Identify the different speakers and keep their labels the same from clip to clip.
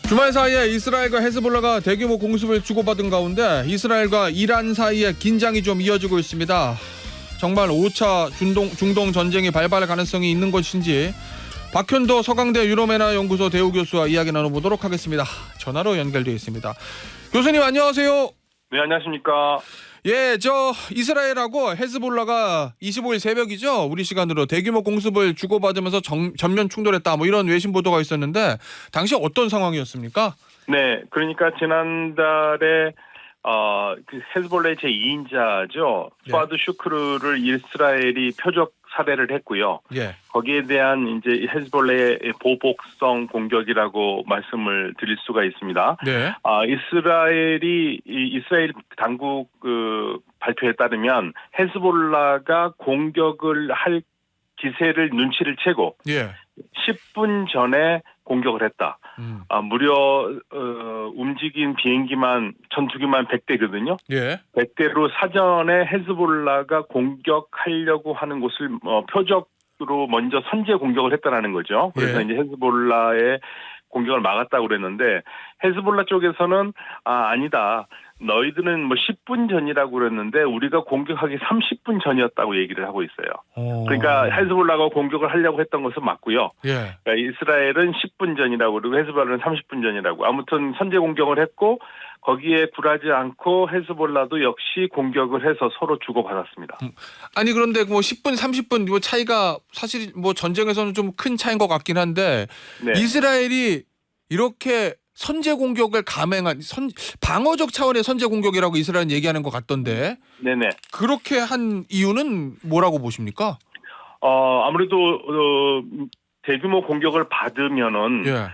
Speaker 1: 주말 사이에 이스라엘과 헤즈볼라가 대규모 공습을 주고받은 가운데 이스라엘과 이란 사이에 긴장이 좀 이어지고 있습니다. 정말 5차 중동 전쟁이 발발할 가능성이 있는 것인지 박현도 서강대 유럽연화 연구소 대우 교수와 이야기 나눠보도록 하겠습니다. 전화로 연결되어 있습니다. 교수님 안녕하세요.
Speaker 2: 네, 안녕하십니까.
Speaker 1: 예, 이스라엘하고 헤즈볼라가 25일 새벽이죠. 우리 시간으로 대규모 공습을 주고받으면서 전면 충돌했다. 이런 외신 보도가 있었는데 당시 어떤 상황이었습니까?
Speaker 2: 네, 그러니까 지난달에 그 헤즈볼라의 제2인자죠.
Speaker 1: 예.
Speaker 2: 파드 슈크르를 이스라엘이 표적 살해를 했고요.
Speaker 1: 예.
Speaker 2: 거기에 대한 이제 헤즈볼라의 보복성 공격이라고 말씀을 드릴 수가 있습니다.
Speaker 1: 네.
Speaker 2: 이스라엘 당국 발표에 따르면 헤즈볼라가 공격을 할 기세를 눈치를 채고
Speaker 1: 예.
Speaker 2: 10분 전에 공격을 했다. 무려 움직인 비행기만 전투기만 100대거든요.
Speaker 1: 예.
Speaker 2: 100대로 사전에 헤즈볼라가 공격하려고 하는 곳을 표적으로 먼저 선제 공격을 했다라는 거죠. 그래서
Speaker 1: 예.
Speaker 2: 이제 헤즈볼라의 공격을 막았다고 그랬는데 헤즈볼라 쪽에서는 아니다. 너희들은 10분 전이라고 그랬는데 우리가 공격하기 30분 전이었다고 얘기를 하고 있어요. 그러니까 헤즈볼라가 공격을 하려고 했던 것은 맞고요.
Speaker 1: 예.
Speaker 2: 그러니까 이스라엘은 10분 전이라고 그러고 헤즈볼라는 30분 전이라고. 아무튼 선제 공격을 했고 거기에 굴하지 않고 헤즈볼라도 역시 공격을 해서 서로 주고받았습니다.
Speaker 1: 아니 그런데 10분, 30분 차이가 사실 전쟁에서는 좀 큰 차이인 것 같긴 한데
Speaker 2: 네.
Speaker 1: 이스라엘이 이렇게 선제 공격을 감행한 방어적 차원의 선제 공격이라고 이스라엘은 얘기하는 것 같던데
Speaker 2: 네네.
Speaker 1: 그렇게 한 이유는 뭐라고 보십니까?
Speaker 2: 아무래도 대규모 공격을 받으면은
Speaker 1: 예.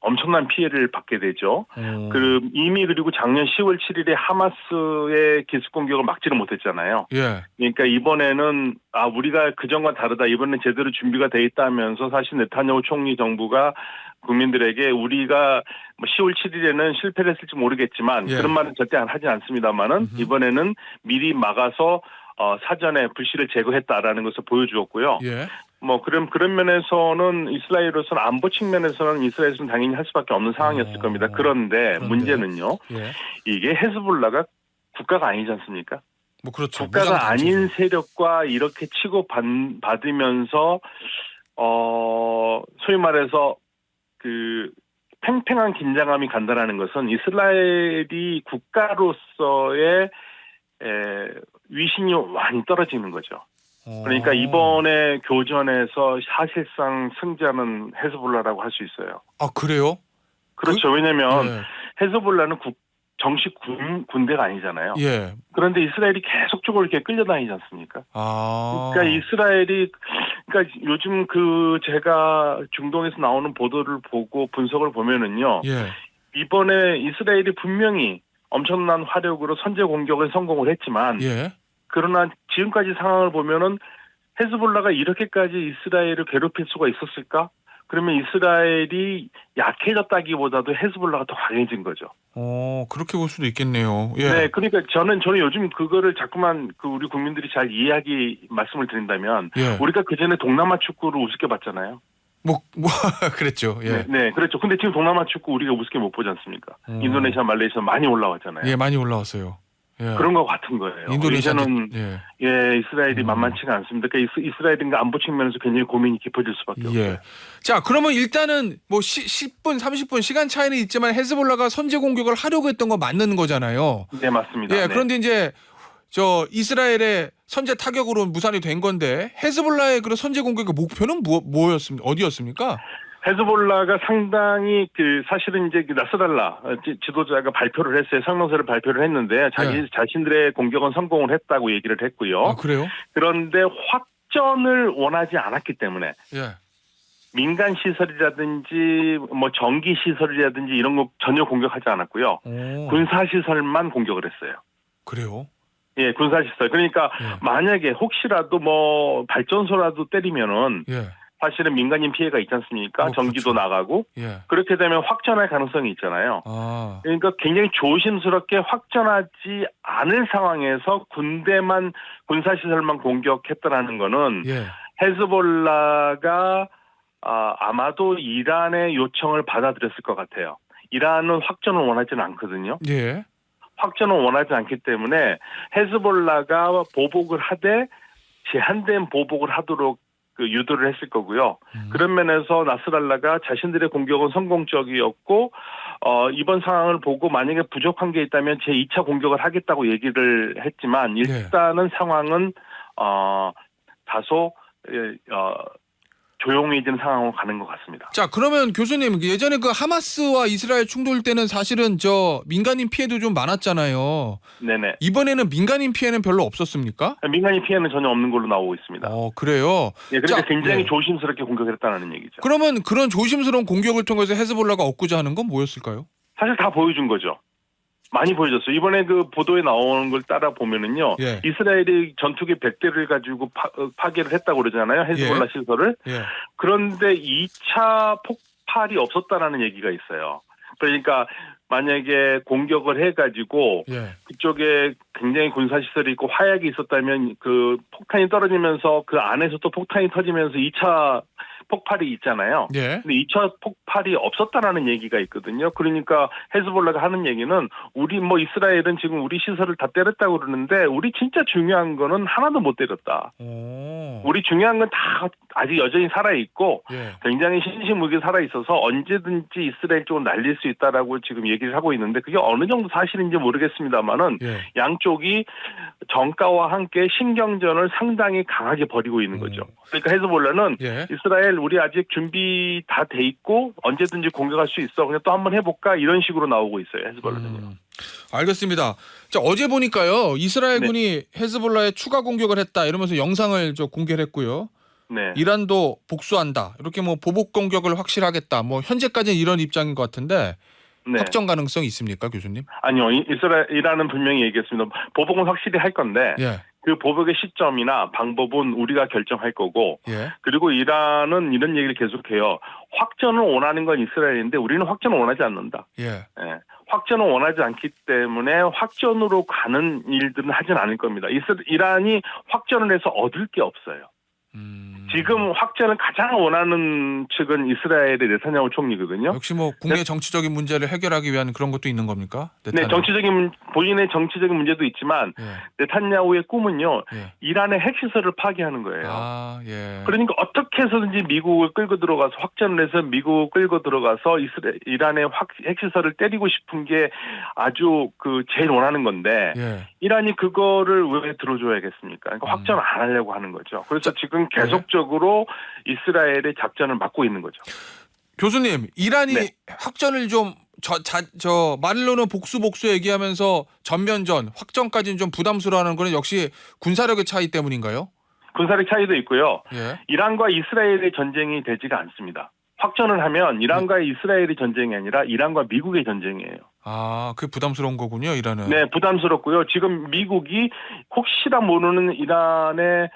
Speaker 2: 엄청난 피해를 받게 되죠. 그리고 작년 10월 7일에 하마스의 기습 공격을 막지를 못했잖아요.
Speaker 1: 예.
Speaker 2: 그러니까 이번에는 우리가 그전과 다르다. 이번엔 제대로 준비가 돼 있다면서 사실 네타냐후 총리 정부가 국민들에게 우리가 10월 7일에는 실패를 했을지 모르겠지만
Speaker 1: 예.
Speaker 2: 그런 말은 절대 하지 않습니다만은 이번에는 미리 막아서 사전에 불씨를 제거했다라는 것을 보여주었고요.
Speaker 1: 예.
Speaker 2: 그런 면에서는 이스라엘로서는 안보 측면에서는 이스라엘에서는 당연히 할 수밖에 없는 상황이었을 겁니다. 그런데 문제는요.
Speaker 1: 예.
Speaker 2: 이게 헤즈볼라가 국가가 아니지 않습니까?
Speaker 1: 그렇죠.
Speaker 2: 국가가 아닌 세력과 이렇게 치고 받으면서 소위 말해서 팽팽한 긴장감이 간다라는 것은 이스라엘이 국가로서의 위신이 많이 떨어지는 거죠. 그러니까 이번에 교전에서 사실상 승자는 헤즈볼라라고 할 수 있어요.
Speaker 1: 그래요?
Speaker 2: 그렇죠. 왜냐하면
Speaker 1: 예.
Speaker 2: 헤즈볼라는 정식 군대가 아니잖아요.
Speaker 1: 예.
Speaker 2: 그런데 이스라엘이 계속적으로 이렇게 끌려다니지 않습니까? 그러니까 그러니까 요즘 제가 중동에서 나오는 보도를 보고 분석을 보면은요.
Speaker 1: 예.
Speaker 2: 이번에 이스라엘이 분명히 엄청난 화력으로 선제 공격에 성공을 했지만
Speaker 1: 예.
Speaker 2: 그러나 지금까지 상황을 보면은 헤즈볼라가 이렇게까지 이스라엘을 괴롭힐 수가 있었을까? 그러면 이스라엘이 약해졌다기보다도 헤즈볼라가 더 강해진 거죠.
Speaker 1: 그렇게 볼 수도 있겠네요. 예.
Speaker 2: 네, 그러니까 저는 요즘 그거를 자꾸만 우리 국민들이 잘 이해하기 말씀을 드린다면
Speaker 1: 예.
Speaker 2: 우리가 그전에 동남아 축구를 우습게 봤잖아요.
Speaker 1: 그랬죠. 예.
Speaker 2: 네, 그렇죠. 근데 지금 동남아 축구 우리가 우습게 못 보지 않습니까? 인도네시아, 말레이시아 많이 올라왔잖아요.
Speaker 1: 예, 많이 올라왔어요. 예.
Speaker 2: 그런 거 같은 거예요.
Speaker 1: 인도네시아는
Speaker 2: 이스라엘이 만만치가 않습니다. 그러니까 이스라엘인가 안보 측면에서 굉장히 고민이 깊어질 수밖에 없어요.
Speaker 1: 자, 그러면 일단은 10분, 30분 시간 차이는 있지만 헤즈볼라가 선제 공격을 하려고 했던 거 맞는 거잖아요.
Speaker 2: 네, 맞습니다.
Speaker 1: 예,
Speaker 2: 네.
Speaker 1: 그런데 이제 이스라엘의 선제 타격으로 무산이 된 건데 헤즈볼라의 그런 선제 공격의 목표는 뭐였습니까? 어디였습니까?
Speaker 2: 헤즈볼라가 상당히 사실은 이제 나스랄라 지도자가 발표를 했어요. 성명서를 발표를 했는데 자신들의 공격은 성공을 했다고 얘기를 했고요.
Speaker 1: 그래요?
Speaker 2: 그런데 확전을 원하지 않았기 때문에
Speaker 1: 예.
Speaker 2: 민간 시설이라든지 전기 시설이라든지 이런 거 전혀 공격하지 않았고요. 군사 시설만 공격을 했어요.
Speaker 1: 그래요?
Speaker 2: 예, 군사 시설. 그러니까 만약에 혹시라도 발전소라도 때리면은 사실은 민간인 피해가 있지 않습니까? 전기도
Speaker 1: 그렇죠.
Speaker 2: 나가고 그렇게 되면 확전할 가능성이 있잖아요. 그러니까 굉장히 조심스럽게 확전하지 않을 상황에서 군사시설만 공격했다라는 거는 헤즈볼라가 아마도 이란의 요청을 받아들였을 것 같아요. 이란은 확전을 원하지는 않거든요.
Speaker 1: 예.
Speaker 2: 확전을 원하지 않기 때문에 헤즈볼라가 보복을 하되 제한된 보복을 하도록 유도를 했을 거고요. 그런 면에서 나스랄라가 자신들의 공격은 성공적이었고 이번 상황을 보고 만약에 부족한 게 있다면 제2차 공격을 하겠다고 얘기를 했지만 일단은 상황은 다소 조용해진 상황으로 가는 것 같습니다.
Speaker 1: 자, 그러면 교수님, 예전에 그 하마스와 이스라엘 충돌 때는 사실은 저 민간인 피해도 좀 많았잖아요.
Speaker 2: 네네.
Speaker 1: 이번에는 민간인 피해는 별로 없었습니까?
Speaker 2: 민간인 피해는 전혀 없는 걸로 나오고 있습니다.
Speaker 1: 그래요.
Speaker 2: 예, 그러니까
Speaker 1: 자,
Speaker 2: 굉장히
Speaker 1: 예.
Speaker 2: 조심스럽게 공격을 했다는 얘기죠.
Speaker 1: 그러면 그런 조심스러운 공격을 통해서 헤즈볼라가 얻고자 하는 건 뭐였을까요?
Speaker 2: 사실 다 보여준 거죠. 많이 보여줬어요. 이번에 그 보도에 나오는 걸 따라 보면은요.
Speaker 1: 예.
Speaker 2: 이스라엘이 전투기 100대를 가지고 파괴를 했다고 그러잖아요. 헤즈볼라 시설을.
Speaker 1: 예.
Speaker 2: 그런데 2차 폭발이 없었다라는 얘기가 있어요. 그러니까 만약에 공격을 해가지고
Speaker 1: 예.
Speaker 2: 그쪽에 굉장히 군사시설이 있고 화약이 있었다면 그 폭탄이 떨어지면서 그 안에서 또 폭탄이 터지면서 2차 폭발이 있잖아요.
Speaker 1: 예.
Speaker 2: 근데 2차 폭발이 없었다라는 얘기가 있거든요. 그러니까 헤즈볼라가 하는 얘기는 우리 뭐 이스라엘은 지금 우리 시설을 다 때렸다고 그러는데 우리 진짜 중요한 거는 하나도 못 때렸다. 우리 중요한 건 다 아직 여전히 살아있고
Speaker 1: 예.
Speaker 2: 굉장히 신신무기 살아있어서 언제든지 이스라엘 쪽으로 날릴 수 있다라고 지금 얘기를 하고 있는데 그게 어느 정도 사실인지 모르겠습니다만은
Speaker 1: 예.
Speaker 2: 양쪽이 정가와 함께 신경전을 상당히 강하게 벌이고 있는 거죠. 그러니까 헤즈볼라는
Speaker 1: 예.
Speaker 2: 이스라엘 우리 아직 준비 다 돼 있고 언제든지 공격할 수 있어. 그냥 또 한번 해볼까 이런 식으로 나오고 있어요. 헤즈볼라는요.
Speaker 1: 알겠습니다. 자, 어제 보니까요. 이스라엘군이 헤즈볼라에 추가 공격을 했다 이러면서 영상을 공개를 했고요.
Speaker 2: 네.
Speaker 1: 이란도 복수한다. 이렇게 뭐 보복 공격을 확실하겠다. 뭐 현재까지는 이런 입장인 것 같은데
Speaker 2: 네.
Speaker 1: 확정 가능성이 있습니까, 교수님?
Speaker 2: 아니요. 이란은 분명히 얘기했습니다. 보복은 확실히 할 건데
Speaker 1: 예.
Speaker 2: 그 보복의 시점이나 방법은 우리가 결정할 거고
Speaker 1: 예.
Speaker 2: 그리고 이란은 이런 얘기를 계속해요. 확전을 원하는 건 이스라엘인데 우리는 확전을 원하지 않는다.
Speaker 1: 예.
Speaker 2: 예. 확전을 원하지 않기 때문에 확전으로 가는 일들은 하진 않을 겁니다. 이란이 확전을 해서 얻을 게 없어요. 지금 확전을 가장 원하는 측은 이스라엘의 네타냐후 총리거든요.
Speaker 1: 역시 뭐 국내 정치적인 문제를 해결하기 위한 그런 것도 있는 겁니까?
Speaker 2: 네, 본인의 정치적인 문제도 있지만
Speaker 1: 예.
Speaker 2: 네타냐후의 꿈은요.
Speaker 1: 예.
Speaker 2: 이란의 핵시설을 파괴하는 거예요.
Speaker 1: 아, 예.
Speaker 2: 그러니까 어떻게 해서든지 미국을 끌고 들어가서 확전을 해서 미국을 끌고 들어가서 이란의 핵시설을 때리고 싶은 게 아주 제일 원하는 건데
Speaker 1: 예.
Speaker 2: 이란이 그거를 왜 들어줘야겠습니까? 그러니까 확전을 안 하려고 하는 거죠. 그래서 지금 계속적으로 이스라엘의 작전을 막고 있는 거죠.
Speaker 1: 교수님, 이란이
Speaker 2: 네.
Speaker 1: 확전을 좀 말로는 복수 얘기하면서 전면전, 확전까지는 좀 부담스러워하는 거는 역시 군사력의 차이 때문인가요?
Speaker 2: 군사력 차이도 있고요.
Speaker 1: 예.
Speaker 2: 이란과 이스라엘의 전쟁이 되지가 않습니다. 확전을 하면 이란과 이스라엘의 전쟁이 아니라 이란과 미국의 전쟁이에요.
Speaker 1: 아, 그게 부담스러운 거군요, 이란은.
Speaker 2: 네, 부담스럽고요. 지금 미국이 혹시나 모르는 이란의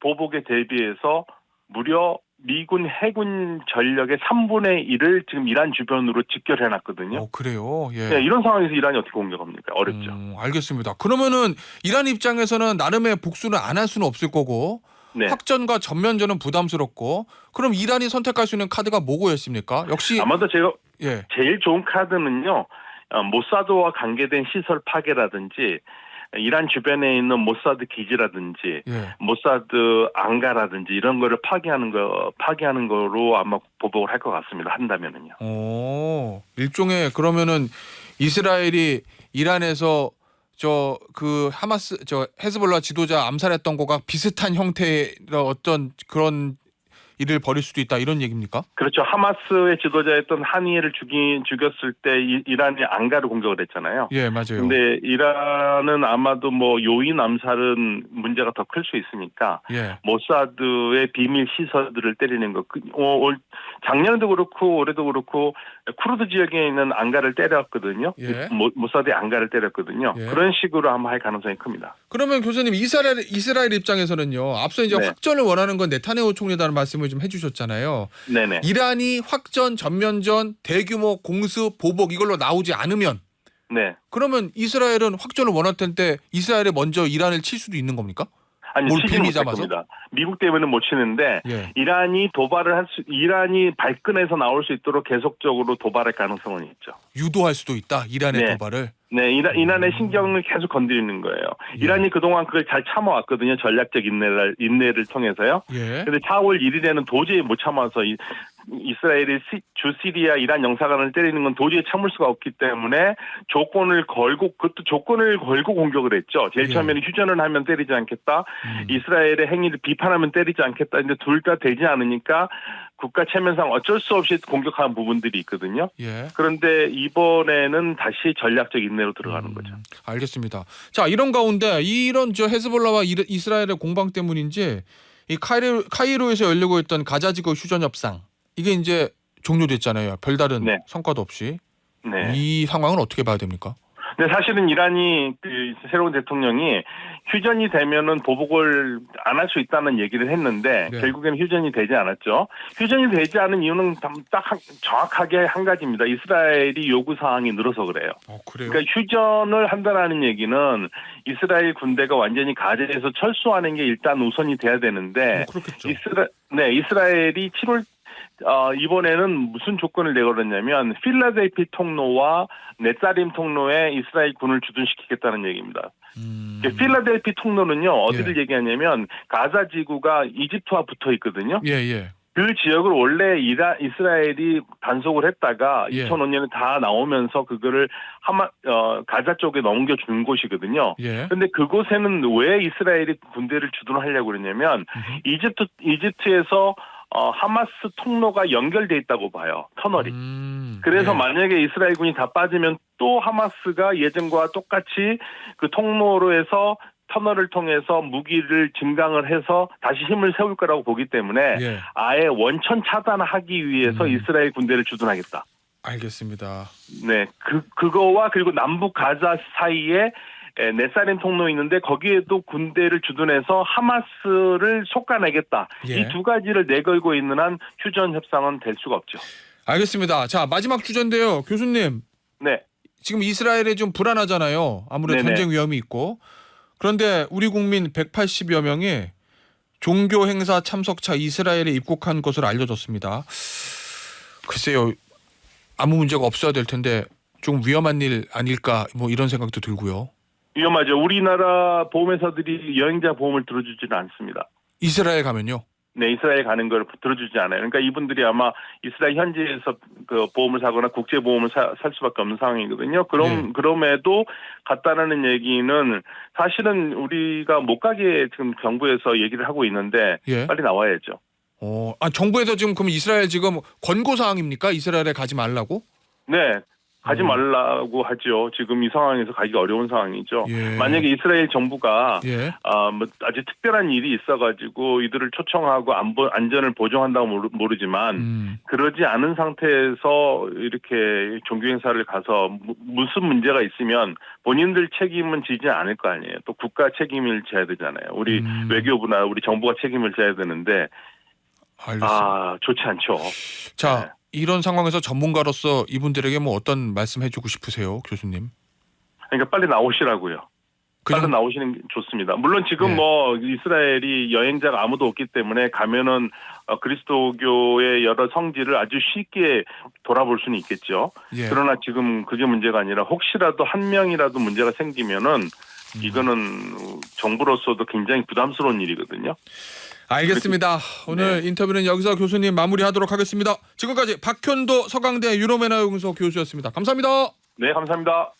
Speaker 2: 보복에 대비해서 무려 미군 해군 전력의 3분의 1을 지금 이란 주변으로 직결해놨거든요.
Speaker 1: 그래요? 예.
Speaker 2: 네, 이런 상황에서 이란이 어떻게 공격합니까? 어렵죠.
Speaker 1: 알겠습니다. 그러면은 이란 입장에서는 나름의 복수는 안 할 수는 없을 거고
Speaker 2: 네.
Speaker 1: 확전과 전면전은 부담스럽고 그럼 이란이 선택할 수 있는 카드가 뭐고였습니까? 역시
Speaker 2: 아마도 제가
Speaker 1: 예.
Speaker 2: 제일 좋은 카드는요. 모사드와 관계된 시설 파괴라든지 이란 주변에 있는 모사드 기지라든지
Speaker 1: 예.
Speaker 2: 모사드 앙가라든지 이런 거를 파괴하는 거로 아마 보복을 할 것 같습니다. 한다면은요.
Speaker 1: 일종의 그러면은 이스라엘이 이란에서 하마스 헤즈볼라 지도자 암살했던 거가 비슷한 형태의 어떤 그런 일을 벌일 수도 있다 이런 얘기입니까?
Speaker 2: 그렇죠. 하마스의 지도자였던 하니에를 죽였을 때 이란이 앙가를 공격을 했잖아요.
Speaker 1: 예, 맞아요.
Speaker 2: 근데 이란은 아마도 요인 암살은 문제가 더 클 수 있으니까
Speaker 1: 예.
Speaker 2: 모사드의 비밀 시설들을 때리는 거. 작년에도 그렇고 올해도 그렇고 쿠르드 지역에 있는 앙가를 때렸거든요.
Speaker 1: 예.
Speaker 2: 모사드의 앙가를 때렸거든요.
Speaker 1: 예.
Speaker 2: 그런 식으로 아마 할 가능성이 큽니다.
Speaker 1: 그러면 교수님 이스라엘 입장에서는요. 앞서 이제
Speaker 2: 네.
Speaker 1: 확전을 원하는 건 네타냐후 총리라는 말씀을 좀 해주셨잖아요.
Speaker 2: 네네.
Speaker 1: 이란이 확전, 전면전, 대규모 공습, 보복 이걸로 나오지 않으면
Speaker 2: 네.
Speaker 1: 그러면 이스라엘은 확전을 원할 텐데 이스라엘이 먼저 이란을 칠 수도 있는 겁니까?
Speaker 2: 아니
Speaker 1: 뭘
Speaker 2: 치지
Speaker 1: 빌미
Speaker 2: 못할
Speaker 1: 잡아서?
Speaker 2: 겁니다. 미국 때문에 못 치는데
Speaker 1: 예.
Speaker 2: 이란이 발끈해서 나올 수 있도록 계속적으로 도발할 가능성은 있죠.
Speaker 1: 유도할 수도 있다. 이란의
Speaker 2: 네.
Speaker 1: 도발을.
Speaker 2: 네, 이란의 신경을 계속 건드리는 거예요.
Speaker 1: 예.
Speaker 2: 이란이 그동안 그걸 잘 참아왔거든요. 전략적 인내를 통해서요.
Speaker 1: 예.
Speaker 2: 근데 4월 1일에는 도저히 못 참아서 이스라엘이 주 시리아 이란 영사관을 때리는 건 도저히 참을 수가 없기 때문에 조건을 걸고 공격을 했죠. 제일
Speaker 1: 예.
Speaker 2: 처음에는 휴전을 하면 때리지 않겠다. 이스라엘의 행위를 비판하면 때리지 않겠다. 근데 둘 다 되지 않으니까 국가 체면상 어쩔 수 없이 공격한 부분들이 있거든요.
Speaker 1: 예.
Speaker 2: 그런데 이번에는 다시 전략적 인내로 들어가는 거죠.
Speaker 1: 알겠습니다. 자, 이런 가운데 이런 헤즈볼라와 이스라엘의 공방 때문인지 이 카이로에서 열리고 있던 가자 지구 휴전 협상 이게 이제 종료됐잖아요. 별다른
Speaker 2: 네.
Speaker 1: 성과도 없이.
Speaker 2: 네.
Speaker 1: 이 상황은 어떻게 봐야 됩니까?
Speaker 2: 근데 사실은 이란이 새로운 대통령이 휴전이 되면은 보복을 안 할 수 있다는 얘기를 했는데
Speaker 1: 네.
Speaker 2: 결국에는 휴전이 되지 않았죠. 휴전이 되지 않은 이유는 정확하게 한 가지입니다. 이스라엘이 요구 사항이 늘어서 그래요.
Speaker 1: 그래요?
Speaker 2: 그러니까 휴전을 한다라는 얘기는 이스라엘 군대가 완전히 가자에서 철수하는 게 일단 우선이 돼야 되는데
Speaker 1: 그렇겠죠.
Speaker 2: 이스라엘이 7월 이번에는 무슨 조건을 내걸었냐면 필라델피 통로와 넷사림 통로에 이스라엘 군을 주둔시키겠다는 얘기입니다. 필라델피 통로는요 어디를 얘기하냐면 가자 지구가 이집트와 붙어 있거든요.
Speaker 1: 예.
Speaker 2: 그 지역을 원래 이스라엘이 단속을 했다가
Speaker 1: 예.
Speaker 2: 2005년에 다 나오면서 그거를 가자 쪽에 넘겨준 곳이거든요.
Speaker 1: 예.
Speaker 2: 근데 그곳에는 왜 이스라엘이 군대를 주둔하려고 그러냐면 이집트에서 하마스 통로가 연결돼 있다고 봐요. 터널이. 그래서
Speaker 1: 예.
Speaker 2: 만약에 이스라엘군이 다 빠지면 또 하마스가 예전과 똑같이 그 통로로 해서 터널을 통해서 무기를 증강을 해서 다시 힘을 세울 거라고 보기 때문에
Speaker 1: 예.
Speaker 2: 아예 원천 차단하기 위해서 이스라엘 군대를 주둔하겠다.
Speaker 1: 알겠습니다.
Speaker 2: 네, 그거와 그리고 남북 가자 사이에 넷사림 통로 있는데 거기에도 군대를 주둔해서 하마스를 솎아내겠다.
Speaker 1: 예.
Speaker 2: 이 두 가지를 내걸고 있는 한 휴전 협상은 될 수가 없죠.
Speaker 1: 알겠습니다. 자, 마지막 주제인데요. 교수님.
Speaker 2: 네.
Speaker 1: 지금 이스라엘이 좀 불안하잖아요. 아무래도
Speaker 2: 네네.
Speaker 1: 전쟁 위험이 있고. 그런데 우리 국민 180여 명이 종교 행사 참석차 이스라엘에 입국한 것으로 알려졌습니다. 글쎄요. 아무 문제가 없어야 될 텐데 좀 위험한 일 아닐까 뭐 이런 생각도 들고요.
Speaker 2: 위험하죠. 우리나라 보험회사들이 여행자 보험을 들어주지는 않습니다.
Speaker 1: 이스라엘 가면요?
Speaker 2: 네, 이스라엘 가는 걸 들어주지 않아요. 그러니까 이분들이 아마 이스라엘 현지에서 그 보험을 사거나 국제 보험을 살 수밖에 없는 상황이거든요. 그럼에도 갔다라는 얘기는 사실은 우리가 못 가게 지금 정부에서 얘기를 하고 있는데
Speaker 1: 예.
Speaker 2: 빨리 나와야죠.
Speaker 1: 정부에서 지금 그럼 이스라엘 지금 권고 사항입니까? 이스라엘에 가지 말라고?
Speaker 2: 네. 가지 말라고 하죠. 지금 이 상황에서 가기가 어려운 상황이죠.
Speaker 1: 예.
Speaker 2: 만약에 이스라엘 정부가
Speaker 1: 예.
Speaker 2: 뭐 아주 특별한 일이 있어가지고 이들을 초청하고 안전을 보증한다고 모르지만 그러지 않은 상태에서 이렇게 종교 행사를 가서 무슨 문제가 있으면 본인들 책임은 지지 않을 거 아니에요. 또 국가 책임을 져야 되잖아요. 우리 외교부나 우리 정부가 책임을 져야 되는데
Speaker 1: 알겠습니다.
Speaker 2: 좋지 않죠.
Speaker 1: 자.
Speaker 2: 네.
Speaker 1: 이런 상황에서 전문가로서 이분들에게 뭐 어떤 말씀 해주고 싶으세요, 교수님?
Speaker 2: 그러니까 빨리 나오시라고요. 빨리 나오시는 게 좋습니다. 물론 지금
Speaker 1: 네.
Speaker 2: 뭐 이스라엘이 여행자가 아무도 없기 때문에 가면은 그리스도교의 여러 성지를 아주 쉽게 돌아볼 수는 있겠죠.
Speaker 1: 예.
Speaker 2: 그러나 지금 그게 문제가 아니라 혹시라도 한 명이라도 문제가 생기면은 이거는 정부로서도 굉장히 부담스러운 일이거든요.
Speaker 1: 알겠습니다. 오늘 인터뷰는 여기서 교수님 마무리하도록 하겠습니다. 지금까지 박현도 서강대 유럽연합연구소 교수였습니다. 감사합니다.
Speaker 2: 네, 감사합니다.